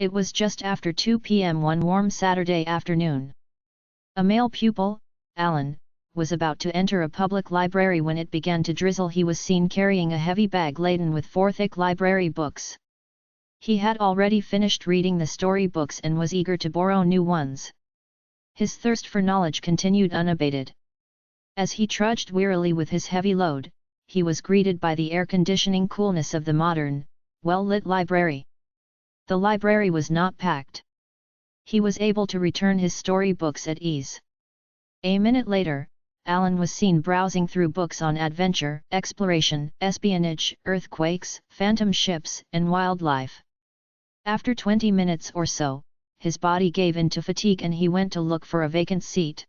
It was just after 2 p.m. one warm Saturday afternoon. A male pupil, Alan, was about to enter a public library when it began to drizzle. He was seen carrying a heavy bag laden with 4 thick library books. He had already finished reading the story books and was eager to borrow new ones. His thirst for knowledge continued unabated. As he trudged wearily with his heavy load, he was greeted by the air-conditioning coolness of the modern, well-lit library. The library was not packed. He was able to return his story books at ease. A minute later, Alan was seen browsing through books on adventure, exploration, espionage, earthquakes, phantom ships, and wildlife. After 20 minutes or so, his body gave in to fatigue and he went to look for a vacant seat.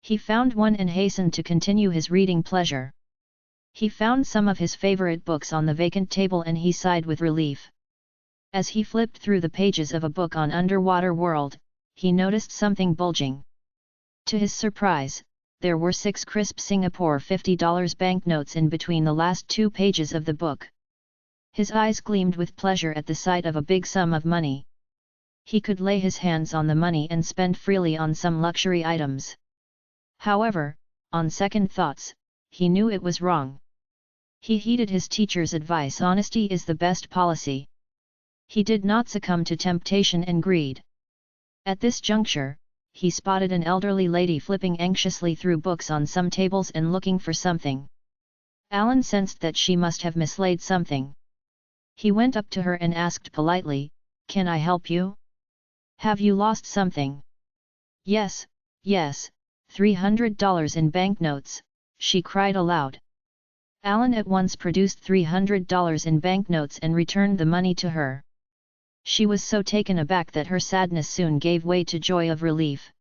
He found one and hastened to continue his reading pleasure. He found some of his favorite books on the vacant table and he sighed with relief. As he flipped through the pages of a book on underwater world, he noticed something bulging. To his surprise, there were 6 crisp Singapore $50 banknotes in between the last 2 pages of the book. His eyes gleamed with pleasure at the sight of a big sum of money. He could lay his hands on the money and spend freely on some luxury items. However, on second thoughts, he knew it was wrong. He heeded his teacher's advice: honesty is the best policy. He did not succumb to temptation and greed. At this juncture, he spotted an elderly lady flipping anxiously through books on some tables and looking for something. Alan sensed that she must have mislaid something. He went up to her and asked politely, "Can I help you? Have you lost something?" Yes, $300 in banknotes," she cried aloud. Alan at once produced $300 in banknotes and returned the money to her. She was so taken aback that her sadness soon gave way to joy of relief.